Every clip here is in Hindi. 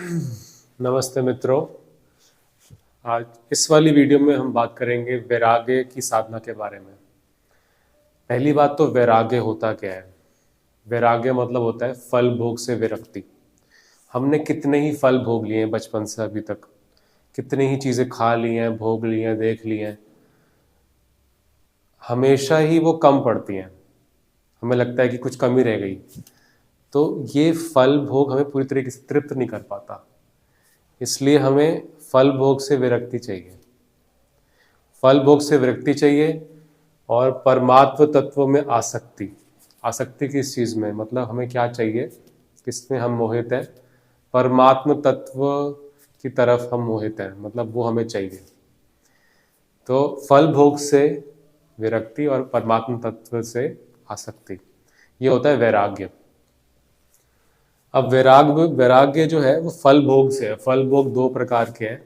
नमस्ते मित्रों। आज इस वाली वीडियो में हम बात करेंगे वैराग्य की साधना के बारे में। पहली बात तो वैराग्य होता क्या है। वैराग्य मतलब होता है फल भोग से विरक्ति। हमने कितने ही फल भोग लिए हैं बचपन से अभी तक, कितनी ही चीज़ें खा ली हैं, भोग ली हैं, देख ली हैं, हमेशा ही वो कम पड़ती हैं। हमें लगता है कि कुछ कमी रह गई, तो ये फल भोग हमें पूरी तरीके से तृप्त नहीं कर पाता। इसलिए हमें फल भोग से विरक्ति चाहिए। फल भोग से विरक्ति चाहिए और परमात्म तत्व में आसक्ति। आसक्ति किस चीज में, मतलब हमें क्या चाहिए, किसमें हम मोहित हैं। परमात्म तत्व की तरफ हम मोहित हैं, मतलब वो हमें चाहिए। तो फल भोग से विरक्ति और परमात्म तत्व से आसक्ति, ये होता है वैराग्य। अब वैराग्य जो है वो फल भोग से है। फल भोग दो प्रकार के हैं,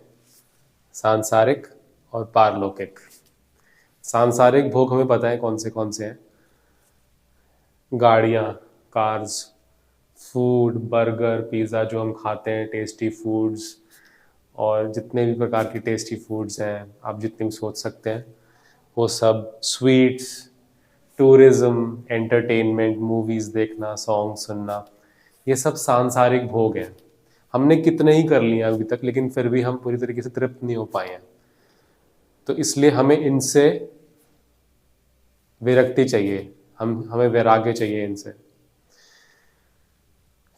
सांसारिक और पारलौकिक। सांसारिक भोग हमें पता है कौन से हैं। गाड़ियाँ, कार्स, फूड, बर्गर, पिज़्ज़ा जो हम खाते हैं, टेस्टी फूड्स, और जितने भी प्रकार की टेस्टी फूड्स हैं आप जितने भी सोच सकते हैं, वो सब, स्वीट्स, टूरिज्म, एंटरटेनमेंट, मूवीज़ देखना, सॉन्ग सुनना, ये सब सांसारिक भोग हैं। हमने कितने ही कर लिए अभी तक, लेकिन फिर भी हम पूरी तरीके से तृप्त नहीं हो पाए हैं। तो इसलिए हमें इनसे विरक्ति चाहिए, हमें वैराग्य चाहिए इनसे।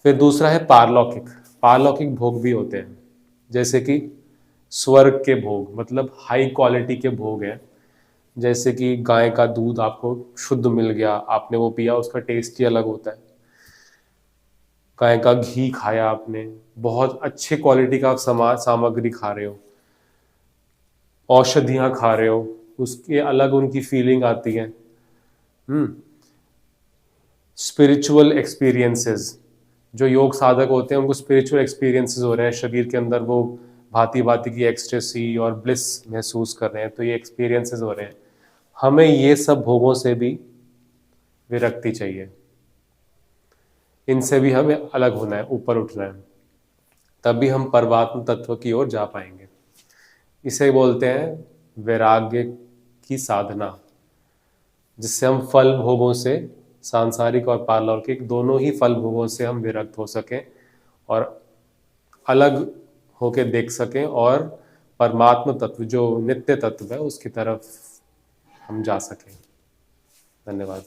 फिर दूसरा है पारलौकिक। पारलौकिक भोग भी होते हैं, जैसे कि स्वर्ग के भोग, मतलब हाई क्वालिटी के भोग हैं। जैसे कि गाय का दूध आपको शुद्ध मिल गया, आपने वो पिया, उसका टेस्ट ही अलग होता है। गाय का घी खाया आपने, बहुत अच्छे क्वालिटी का आप सामग्री खा रहे हो, औषधियाँ खा रहे हो, उसके अलग उनकी फीलिंग आती है। स्पिरिचुअल एक्सपीरियंसेस, जो योग साधक होते हैं उनको स्पिरिचुअल एक्सपीरियंसेस हो रहे हैं, शरीर के अंदर वो भांति भांति की एक्सटेसी और ब्लिस महसूस कर रहे हैं, तो ये एक्सपीरियंसेस हो रहे हैं। हमें ये सब भोगों से भी विरक्ति चाहिए, इनसे भी हमें अलग होना है, ऊपर उठना है, तभी हम परमात्म तत्व की ओर जा पाएंगे। इसे बोलते हैं वैराग्य की साधना, जिससे हम फल भोगों से, सांसारिक और पारलौकिक दोनों ही फल भोगों से हम विरक्त हो सकें और अलग होके देख सकें, और परमात्म तत्व जो नित्य तत्व है उसकी तरफ हम जा सकें। धन्यवाद।